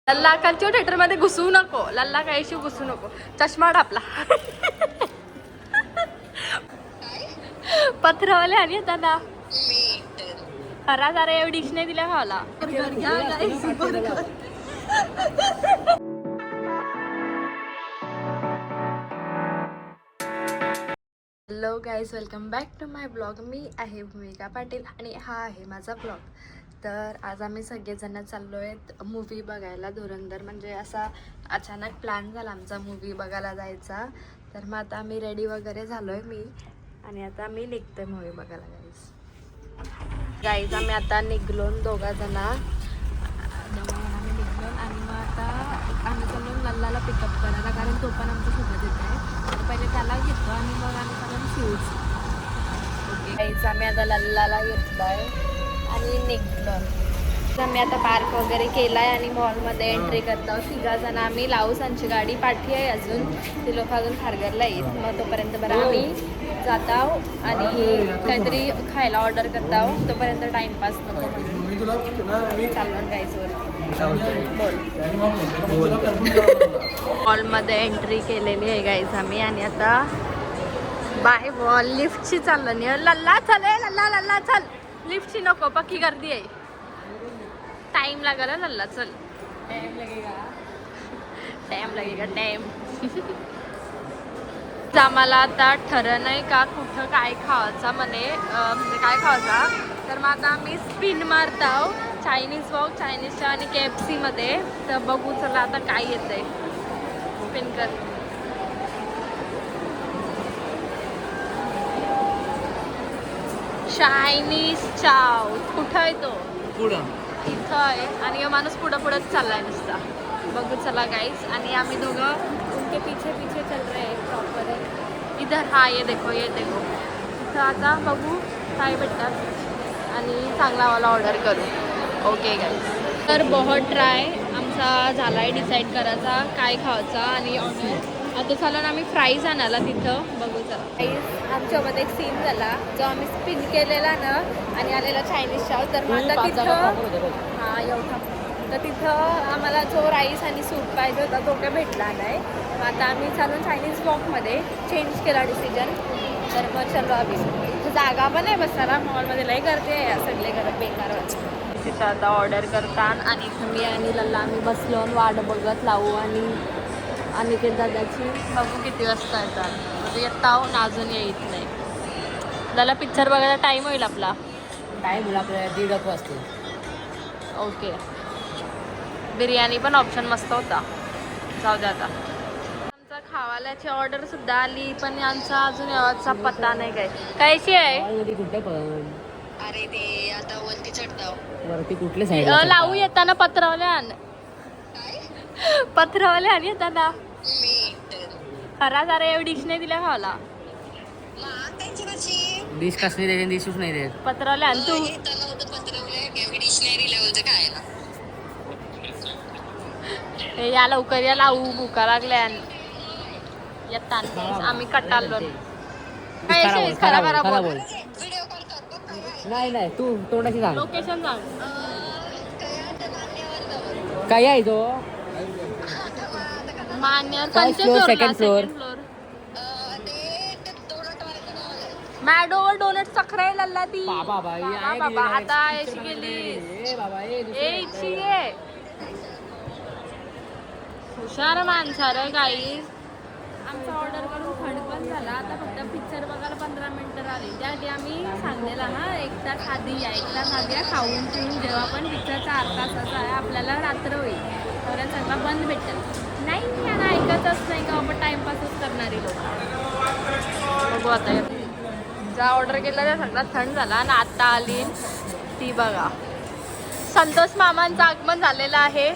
लल्ला culture theatre मध्ये घुसू नको. लल्ला काहीशी घुसू नको. चष्मा टापला. पत्रवाले आणि दादा खरा जरा एवढी डिक्शनरी दिल्या खावला. Hello guys, welcome back to my blog. मी आहे भूमिका पाटील आणि हा आहे माझा ब्लॉग. तर आज आम्ही सगळेजण चाललो आहेत मूवी बघायला. धुरंधर म्हणजे असा अचानक प्लॅन झाला आमचा मूवी बघायला जायचा. तर मग आता आम्ही रेडी वगैरे झालो आहे मी आणि आता आम्ही निघतोय मूवी बघायला. गाईज आम्ही आता निघलो दोघा जण आम्ही निघलो आणि मग आता आम्ही चाललो नल्लाला पिकअप करायला, कारण तो पण आमच्या सोबत येत आहे. तर पहिले त्याला घेतो आणि मग आम्ही चालून फ्यूज. ओके गाईज आम्ही आता लल्लाला घेतलो आहे आणि निघलो. आम्ही आता पार्क वगैरे केला आहे आणि मॉलमध्ये एंट्री करत आहोत. 3 जण आम्ही. लाऊसांची गाडी पाठी आहे अजून. ते लोक अजून खारघरला येईल. मग तोपर्यंत बरं आम्ही जात आहोत आणि काहीतरी खायला ऑर्डर करत आहोत. तोपर्यंत टाइमपास नको म्हणून चाललो गाईजवर. मॉलमध्ये एंट्री केलेली आहे गाईज आम्ही आणि आता बाय मॉल लिफ्टची चाललो नाही. लल्ला चले लल्ला लल्ला चल. लिफ्टची नको, पक्की गर्दी आहे. टाइम लागेल लल्ला चल. टाइम लगेगा टाइम. आम्हाला आता ठरलं नाही का कुठं काय खावायचा म्हणजे काय खावायचा. तर मग आता आम्ही स्पिन मारत आहोत चायनीज वॉक, चायनीजच्या आणि KFC मध्ये. तर बघू चला आता काय येतंय. स्पिन कर. चायनीज चाव कुठं आहे तो? इथं आहे आणि माणूस पुढं पुढंच चाललाय नुसता. बघू चला गाईज. आणि आम्ही दोघं उनके पीछे पीछे चल रहे हैं प्रॉपर है. इधर हा ये देखो ये देखो. इथं आता बघू काय भेटतात आणि चांगलावाला ऑर्डर करू. Okay guys. तर बहुत ट्राय आमचा झाला आहे डिसाईड करायचा काय खायचा आणि ऑर्डर. आता चालून आम्ही फ्राईज आणायला तिथं. बघू चला फ्राईज. आमच्यामध्ये एक सीन झाला जो आम्ही स्पिन केलेला ना आणि आलेला चायनीज चाव. तर मग आता तिथं हां एवढा. तर तिथं आम्हाला जो राईस आणि सूप पाहिजे होता तो काही भेटला नाही. मग आता आम्ही चालून चायनीज वॉकमध्ये चेंज केला डिसिजन. तर मग चलो आम्ही. इथं जागा पण आहे बसायला. मॉलमध्ये लई गर्दी आहे. सगळे घरात बेकार वाटतं. तिथं आता ऑर्डर करतात आणि इथं मी आणि लल्ला आम्ही बसलो वाट बघत लावू आणि ते दादाची बघू किती वाजता येतात. म्हणजे येता हो ना अजून येत नाही. दादा पिक्चर बघायला टाईम होईल आपला. टाईम होईल आपल्याला 1:30 वाजता. ओके. बिर्याणी पण ऑप्शन मस्त होता. जाऊ द्या आता. आमचा खावाल्याची ऑर्डर सुद्धा आली पण यांचा अजून याचा पत्ता नाही. काय कायची आहे कुठे पण? अरे ते आता वरती चढता वरती कुठले साईड लावू येताना पत्रवाले आणि येताना खरा जरा एवढी डिक्शनरी दिल्या खावाला. डिश कसली देते डिशच नाही देत. पत्रवाले आणि तू हे या लवकर या लावू भुका लागल्या. येताना आम्ही कटाळलो. खरा खरा बोल. नाही तू तोंडाशी सांग. लोकेशन सांग. काय आहे तो? मान्य सेकंड फ्लोर. मॅडोवर डोनट चक्राय लल्ला ती. बाबा आता अशी गेली. हुशार माणसार काही. आमचा ऑर्डर करून थंड पण झाला. आता फक्त पिक्चर बघायला 15 मिनिटं राहिली. त्यासाठी आम्ही सांगलेला हा 1 तास आधी या. 1 तास आधी या. खाऊन पिऊन जेव्हा पण पिक्चरचा 8 तासाचा आहे आपल्याला रात्र होईल. तर सगळं बंद भेटेल. नाही यांना ऐकतच नाही का आपण टाइमपासच करणारी लोक. बघू आता. ज्या ऑर्डर केला त्या सगळा थंड झाला आणि आता आली ती बघा. संतोष मामांचं आगमन झालेलं आहे.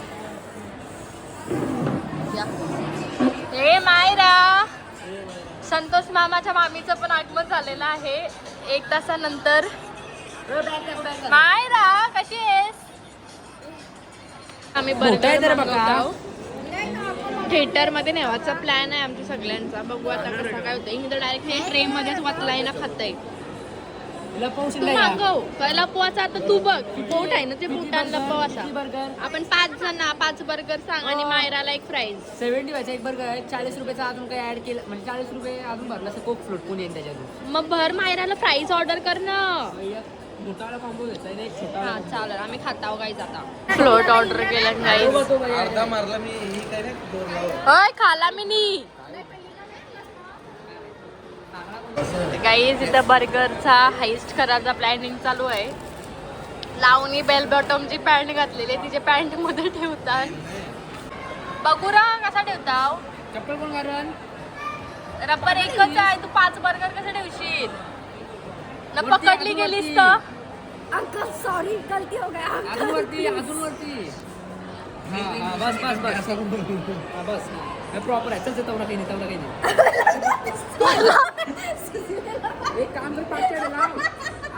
हे मायरा. संतोष मामाच्या मामीचं पण आगमन झालेलं आहे 1 तासानंतर. मायरा कशी आहेस? आम्ही थिएटर मध्ये नेवाचा प्लॅन आहे आमच्या सगळ्यांचा. बघू आता कसा काय होतं. इथं डायरेक्ट ट्रेन मध्येच वतलाय ना खात आहे. तू मागव पहिला पोवाचा. आता तू बघ बोट आहे ना ते बोटांना पोवाचा. आपण 5 जण 5 बर्गर सांग आणि मायराला एक फ्राईज. 70 व्हायचा एक बर्गर आहे. 40 रुपयाचा अजून काही ऍड केलं म्हणजे 40 रुपये अजून भरला असं कोक फ्लोट कोणी येईल त्याच्यातून. मग भर मायराला फ्राईज ऑर्डर कर ना. मोठाला कॉम्बो घ्यायचा आहे एक छोटा. हा चालेल आम्ही खाताव गाईज. आता फ्लोट ऑर्डर केलं गाईज. अर्धा मारला मी ही काय रे दोन लाव. होय खाला मी नी गाईज. इथं बर्गरचा हाईस्ट करायचा प्लॅनिंग चालू आहे. लावणी बेल बॉटमची पॅन्ट घातलेली आहे. तिच्या पॅन्ट मध्ये ठेवतात. बघू ना कसा ठेवताव. चप्पल कोण कारण रबर एकच आहे. तू 5 बर्गर कसे ठेवशील ना. पकडली गेलीस तर अंकल सॉरी गलती हो गया अजून वरती अजून वरती. हा बस बस बस हा बस प्रॉपर आहे. चल तवरा काही नाही तवरा काही नाही. एक काम कर पाठच्या लाव.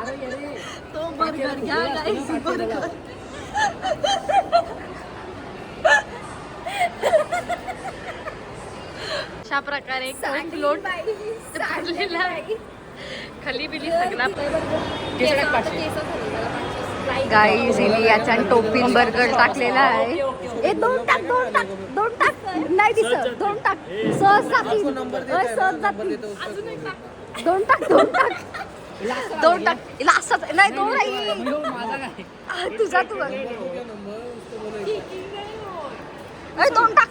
अरे अरे तो बर्गर घ्या गाइस. बर्गर अशा प्रकारे फ्लोट भरलेला आहे. खाली बिली सगळा गाईज. याच्या टोपीन बर्गर टाकलेला आहे. ए दोन टाक नाही दिसत. दोन टाक सहज जातील. सहज जातील. दोन टाक दोन टाक. हिला असंच नाही. दोन आहे माझा काय तुझा. तू बघ दोन टाक.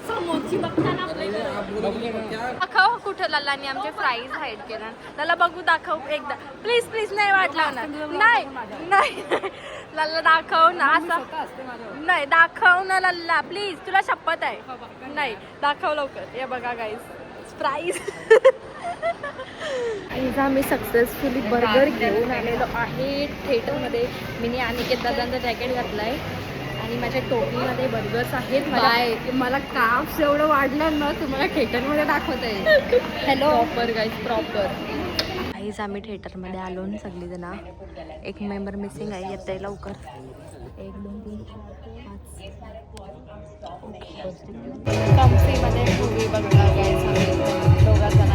दाखव कुठं लल्लानी आमचे फ्राईज हाईड केला. लल्ला बघू दाखव एकदा प्लीज प्लीज. नाही वाटला ना. नाही नाही लल्ला दाखव ना. असं नाही दाखव ना लल्ला प्लीज. तुला शपथ आहे. नाही दाखव लवकर. हे बघा गाईज फ्राईज. आम्ही सक्सेसफुली बर्गर घेऊन आलेलो आहे थिएटरमध्ये. मी अनिकेत दादांचा जॅकेट घातलाय आणि माझ्या टोपीमध्ये बर्गर्स आहेत. बाय. मला काप्स एवढं वाढलं ना तुम्हाला थिएटरमध्ये दाखवत आहे. Hello proper guys proper guys. आम्ही थिएटरमध्ये आलो सगळीजण. एक मेंबर मिसिंग आहे. येत आहे लवकर. 1 2 3 4 5 कंपनीमध्ये मूवी बघला गाईज आम्ही दोघा जण.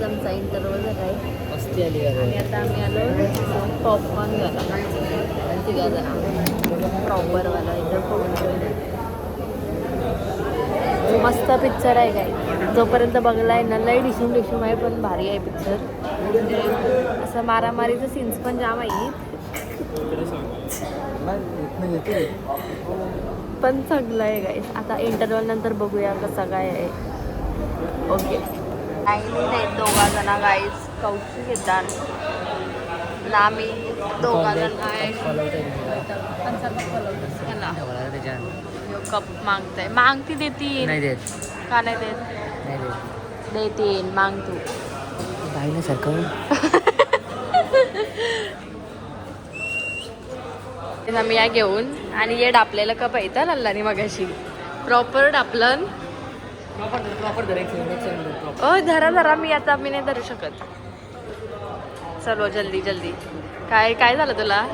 आमचा इंटरव्ह्यू झाला आहे मस्ती आली का आणि आता आम्ही आलो पॉपकॉर्न झाला. तिघा जण प्रॉपरवाला इथं. मस्त पिक्चर आहे काय. जोपर्यंत बघलाय ना लय डिशूम आहे पण भारी आहे पिक्चर. असं मारामारीचं सीन्स पण जाम आहे पण चांगलं आहे गाईस. आता इंटरव्हल नंतर बघूया कसं काय आहे. ओके नाही दोघा जण गाईस कौशी घेतात ना. आम्ही दोघा जण आहे. कप मागताय. मागती देतील नाही देत. का नाही देत. नाही देत. देतील. माग तू बाईला सारखं आम्ही या घेऊन आणि ये डापलेलं कप येतं लल्लानी मगाशी. प्रॉपर डापलन. प्रॉपर धरा धरा. मी आता मी नाही धरू शकत. चलो जल्दी जल्दी. काय काय झालं तुला.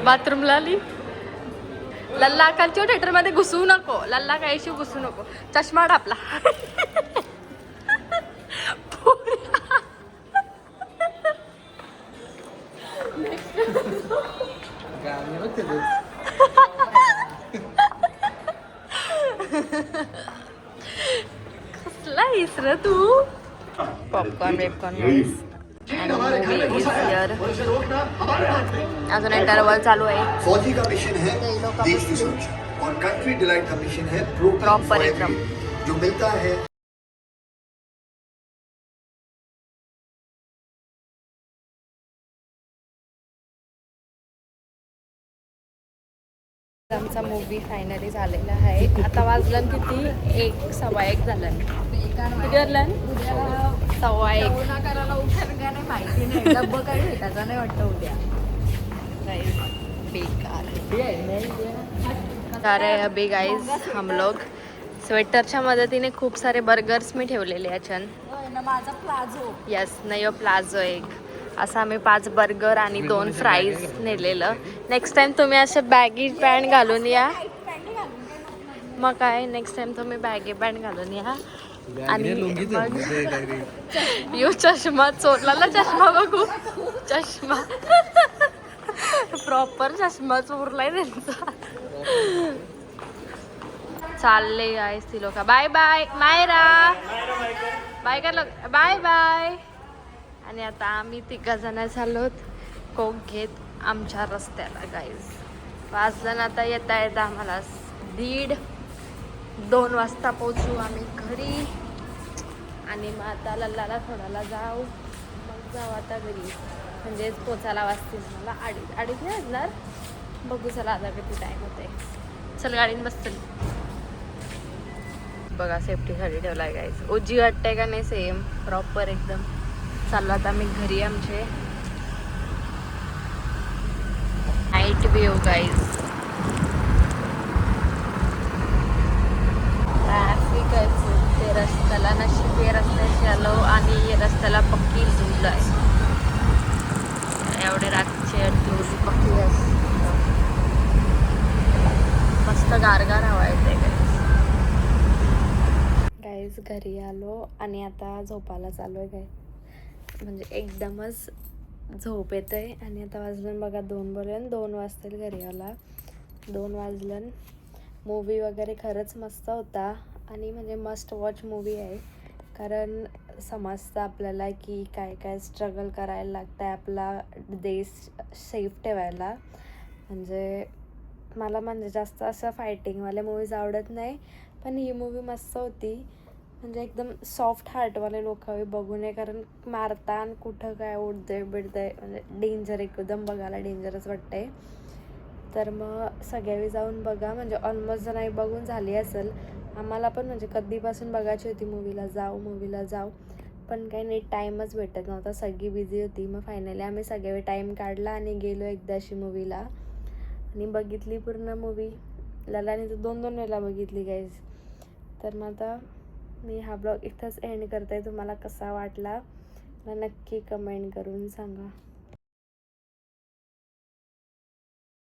बाथरूमला आली. लल्ला कालच्या थिएटरमध्ये घुसू नको. लल्ला काहीशी घुसू नको. चष्मा डापला. कसला इसर तू. पॉपकॉर्न वेपकॉर्न अजून इंटरवल चालू आहे. फौजी का मिशन है देश की सुरक्षा और कंट्री डिलाइट का मिशन है प्रोग्राम प्रॉपर एकदम जो मिलता है. आमचा मूवी फायनली झालेला आहे. आता वाजलं किती 1 सव्वा 1 झालं. किती वाजलं 1:15. करायला उठर का नाही माहिती नाही. डब्बा काही भेटायचा नाही वाटतं उद्या. बेकार है अभी गाइस. हम लोग स्वेटरच्या मदतीने खूप सारे बर्गर्स मी ठेवलेले याच्यान. माझा प्लाझो. यस नाही प्लाझो एक असं आम्ही 5 बर्गर आणि 2 फ्राईज नेलेलं. नेक्स्ट टाइम तुम्ही असे बॅगी पॅन्ट घालून या. मग काय नेक्स्ट टाइम तुम्ही बॅगी पॅन्ट घालून या. आणि मग यो चष्मा चोरला चष्मा बघू. चष्मा प्रॉपर चष्मा चोरलाय त्यांचा. चालले गाईस ती लोक. Bye bye Myra. बाय कर लोक. Bye bye. आणि आता आम्ही 3 जण चाललोत कोक घेत आमच्या रस्त्याला गाईज. 5 जण आता येता आम्हाला 1:30-2 वाजता पोचू आम्ही घरी. आणि मग आता लल्लाला थोडाला जाऊ. मग जाऊ आता घरी. म्हणजेच पोचायला वाजतील मला 2:30 नाही वाजणार. बघू चला आता किती टाईम होते. चल गाडीने बसतील. बघा सेफ्टीसाठी ठेवला आहे गाईज. ओजी वाटते का नाही सेम प्रॉपर एकदम. चाललो आता आम्ही घरी आमचे. Night view guys. ट्रॅफिक आहे खूप ते रस्त्याला. नशीब हे रस्त्याशी आलो आणि रस्त्याला पक्की धूल आहे. एवढे रातचे धूल पक्की असतं. मस्त गारगार हवा येते गाईज. घरी आलो आणि आता झोपायला चालू आहे काय. म्हणजे एकदमच झोप येते. आणि आता वाजलं बघा 2 बोलेन 2 वाजतील घरी यायला. 2 वाजलं. मूवी वगैरे खरंच मस्त होता. आणि म्हणजे मस्ट वॉच मूवी आहे. कारण समजतं आपल्याला की काय काय स्ट्रगल करायला लागतं आहे आपला देश सेफ ठेवायला. म्हणजे मला म्हणजे जास्त असं फायटिंगवाल्या मूवीज आवडत नाही. पण ही मूवी मस्त होती. म्हणजे एकदम सॉफ्ट हार्टवाले लोक हवे बघू नये. कारण मारतान कुठं काय उडतंय बिडतंय म्हणजे डेंजर एकदम बघायला डेंजरच वाटतंय. तर मग सगळ्यावी जाऊन बघा. म्हणजे ऑलमोस्ट नाही बघून झाली असेल. आम्हाला पण म्हणजे कधीपासून बघायची होती मूवीला जाऊ पण काही नीट टाईमच भेटत नव्हता. सगळी बिझी होती. मग फायनली आम्ही सगळे टाईम काढला आणि गेलो एकदाशी मूवीला. आणि बघितली पूर्ण मूवी. ललाने तर 2-2 वेळेला बघितली गाईज. तर मग आता मी हा ब्लॉग इथंच एंड करते. तुम्हाला कसा वाटला मला नक्की कमेंट करून सांगा.